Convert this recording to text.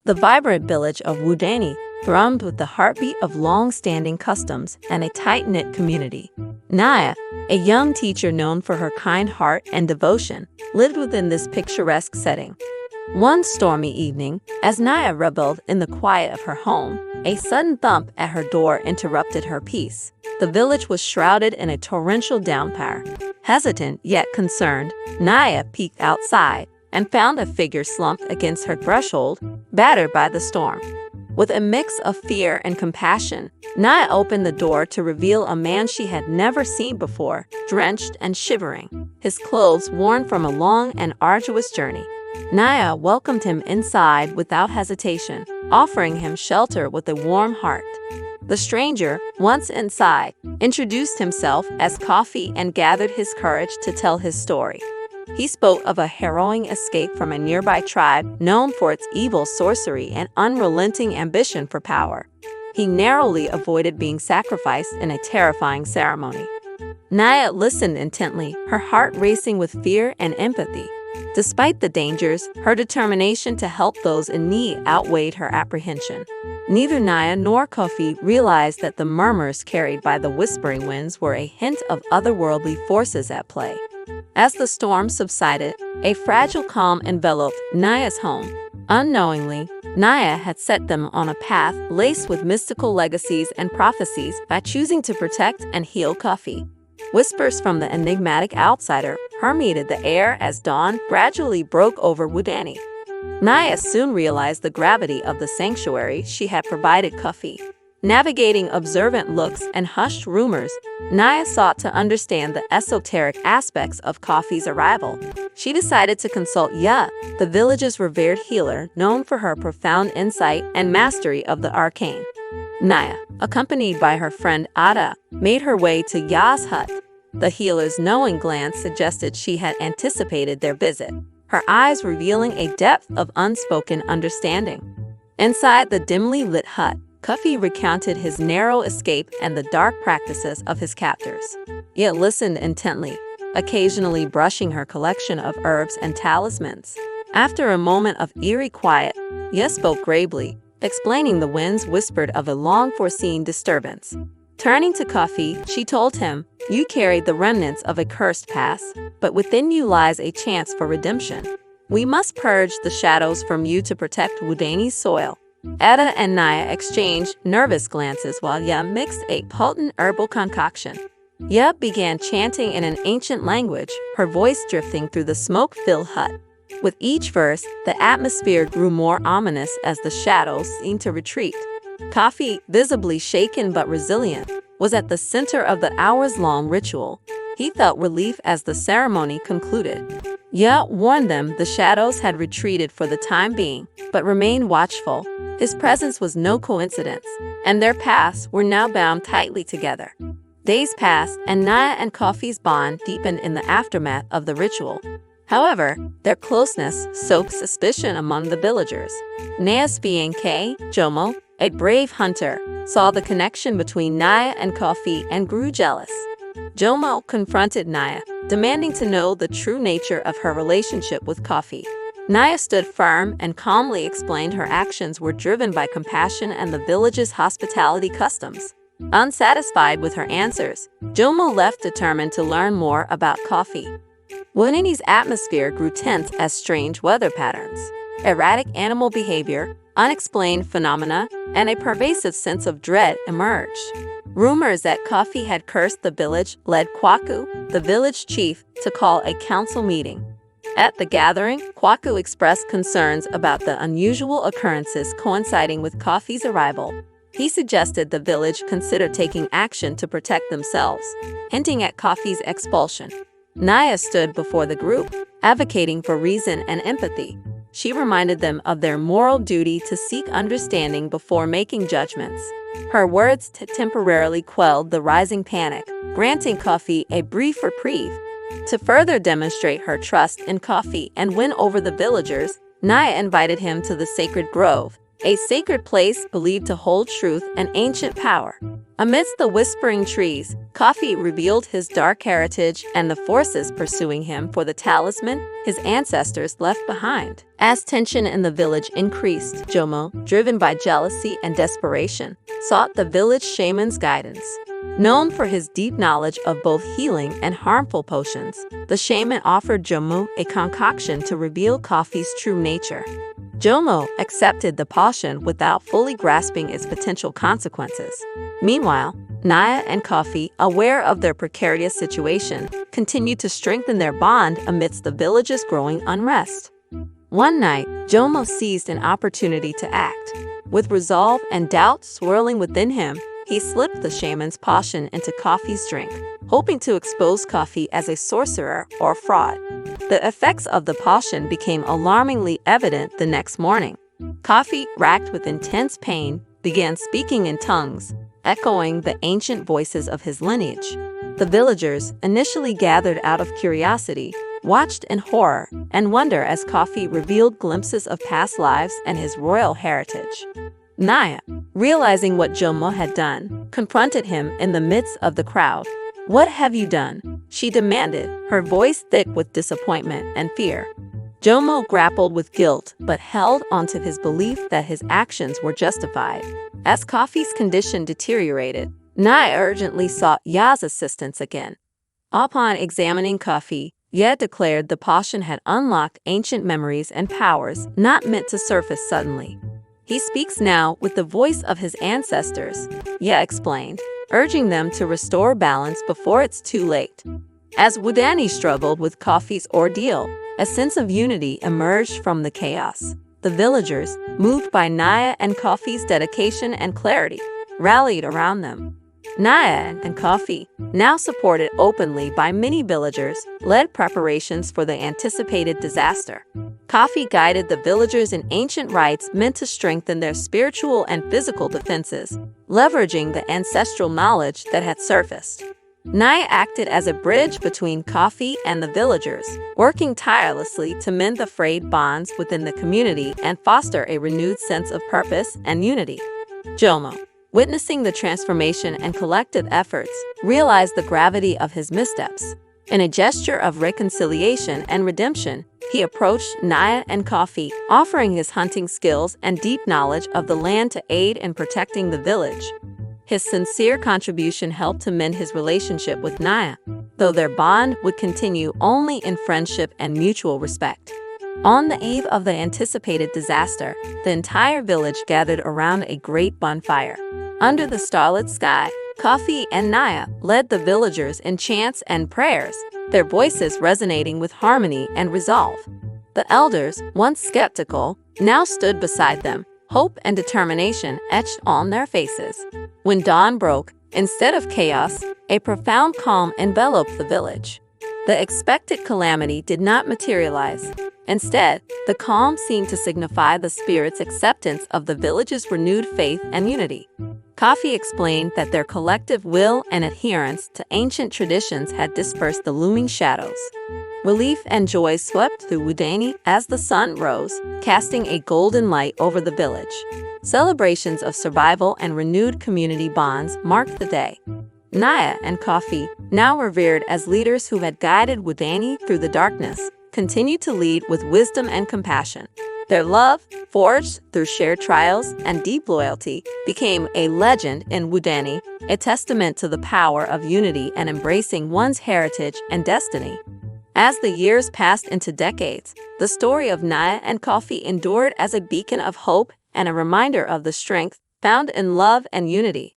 The vibrant village of Wudani thrummed with the heartbeat of long-standing customs and a tight-knit community. Naya, a young teacher known for her kind heart and devotion, lived within this picturesque setting. One stormy evening, as Naya reveled in the quiet of her home, a sudden thump at her door interrupted her peace. The village was shrouded in a torrential downpour. Hesitant yet concerned, Naya peeked outside and found a figure slumped against her threshold, battered by the storm. With a mix of fear and compassion, Naya opened the door to reveal a man she had never seen before, drenched and shivering, his clothes worn from a long and arduous journey. Naya welcomed him inside without hesitation, offering him shelter with a warm heart. The stranger, once inside, introduced himself as Coffee and gathered his courage to tell his story. He spoke of a harrowing escape from a nearby tribe known for its evil sorcery and unrelenting ambition for power. He narrowly avoided being sacrificed in a terrifying ceremony. Naya listened intently, her heart racing with fear and empathy. Despite the dangers, her determination to help those in need outweighed her apprehension. Neither Naya nor Kofi realized that the murmurs carried by the whispering winds were a hint of otherworldly forces at play. As the storm subsided, a fragile calm enveloped Naya's home. Unknowingly, Naya had set them on a path laced with mystical legacies and prophecies by choosing to protect and heal Kofi. Whispers from the enigmatic outsider permeated the air as dawn gradually broke over Wudani. Naya soon realized the gravity of the sanctuary she had provided Kofi. Navigating observant looks and hushed rumors, Naya sought to understand the esoteric aspects of Kofi's arrival. She decided to consult Ya, the village's revered healer, known for her profound insight and mastery of the arcane. Naya, accompanied by her friend Ada, made her way to Ya's hut. The healer's knowing glance suggested she had anticipated their visit, her eyes revealing a depth of unspoken understanding. Inside the dimly lit hut, Kofi recounted his narrow escape and the dark practices of his captors. Ya listened intently, occasionally brushing her collection of herbs and talismans. After a moment of eerie quiet, Ya spoke gravely, explaining the winds whispered of a long-foreseen disturbance. Turning to Kofi, she told him, "You carry the remnants of a cursed past, but within you lies a chance for redemption. We must purge the shadows from you to protect Wudani's soil." Ada and Naya exchanged nervous glances while Ya mixed a potent herbal concoction. Ya began chanting in an ancient language, her voice drifting through the smoke-filled hut. With each verse, the atmosphere grew more ominous as the shadows seemed to retreat. Kofi, visibly shaken but resilient, was at the center of the hours-long ritual. He felt relief as the ceremony concluded. Ya warned them the shadows had retreated for the time being, but remained watchful. His presence was no coincidence, and their paths were now bound tightly together. Days passed, and Naya and Kofi's bond deepened in the aftermath of the ritual. However, their closeness stoked suspicion among the villagers. Naya's K. Jomo, a brave hunter, saw the connection between Naya and Kofi and grew jealous. Jomo confronted Naya, demanding to know the true nature of her relationship with Kofi. Naya stood firm and calmly explained her actions were driven by compassion and the village's hospitality customs. Unsatisfied with her answers, Jomo left determined to learn more about Kofi. Wudani's atmosphere grew tense as strange weather patterns, erratic animal behavior, unexplained phenomena, and a pervasive sense of dread emerged. Rumors that Kofi had cursed the village led Kwaku, the village chief, to call a council meeting. At the gathering, Kwaku expressed concerns about the unusual occurrences coinciding with Kofi's arrival. He suggested the village consider taking action to protect themselves, hinting at Kofi's expulsion. Naya stood before the group, advocating for reason and empathy. She reminded them of their moral duty to seek understanding before making judgments. Her words temporarily quelled the rising panic, granting Kofi a brief reprieve. To further demonstrate her trust in Kofi and win over the villagers, Naya invited him to the sacred grove, a sacred place believed to hold truth and ancient power. Amidst the whispering trees, Coffee revealed his dark heritage and the forces pursuing him for the talisman his ancestors left behind. As tension in the village increased, Jomo, driven by jealousy and desperation, sought the village shaman's guidance. Known for his deep knowledge of both healing and harmful potions, the shaman offered Jomo a concoction to reveal coffee's true nature. Jomo accepted the potion without fully grasping its potential consequences. Meanwhile, Naya and Coffee, aware of their precarious situation, continued to strengthen their bond amidst the village's growing unrest. One night, Jomo seized an opportunity to act. With resolve and doubt swirling within him, he slipped the shaman's potion into Coffee's drink, hoping to expose Coffee as a sorcerer or fraud. The effects of the potion became alarmingly evident the next morning. Coffee, racked with intense pain, began speaking in tongues, echoing the ancient voices of his lineage. The villagers, initially gathered out of curiosity, watched in horror and wonder as Coffee revealed glimpses of past lives and his royal heritage. Naya, realizing what Jomo had done, confronted him in the midst of the crowd. "What have you done?" she demanded, her voice thick with disappointment and fear. Jomo grappled with guilt but held onto his belief that his actions were justified. As Coffee's condition deteriorated, Naya urgently sought Ya's assistance again. Upon examining Coffee, Ya declared the potion had unlocked ancient memories and powers not meant to surface suddenly. "He speaks now with the voice of his ancestors," Ya explained, urging them to restore balance before it's too late. As Wudani struggled with Coffee's ordeal, a sense of unity emerged from the chaos. The villagers, moved by Naya and Coffee's dedication and clarity, rallied around them. Naya and Coffee, now supported openly by many villagers, led preparations for the anticipated disaster. Coffee guided the villagers in ancient rites meant to strengthen their spiritual and physical defenses, leveraging the ancestral knowledge that had surfaced. Naya acted as a bridge between Coffee and the villagers, working tirelessly to mend the frayed bonds within the community and foster a renewed sense of purpose and unity. Jomo, witnessing the transformation and collective efforts, realized the gravity of his missteps. In a gesture of reconciliation and redemption, he approached Naya and Coffee, offering his hunting skills and deep knowledge of the land to aid in protecting the village. His sincere contribution helped to mend his relationship with Naya, though their bond would continue only in friendship and mutual respect. On the eve of the anticipated disaster, the entire village gathered around a great bonfire. Under the starlit sky, Coffee and Naya led the villagers in chants and prayers, their voices resonating with harmony and resolve. The elders, once skeptical, now stood beside them, hope and determination etched on their faces. When dawn broke, instead of chaos, a profound calm enveloped the village. The expected calamity did not materialize. Instead, the calm seemed to signify the spirit's acceptance of the village's renewed faith and unity. Coffee explained that their collective will and adherence to ancient traditions had dispersed the looming shadows. Relief and joy swept through Wudani as the sun rose, casting a golden light over the village. Celebrations of survival and renewed community bonds marked the day. Naya and Coffee, now revered as leaders who had guided Wudani through the darkness, continued to lead with wisdom and compassion. Their love, forged through shared trials and deep loyalty, became a legend in Wudani, a testament to the power of unity and embracing one's heritage and destiny. As the years passed into decades, the story of Naya and Coffee endured as a beacon of hope and a reminder of the strength found in love and unity.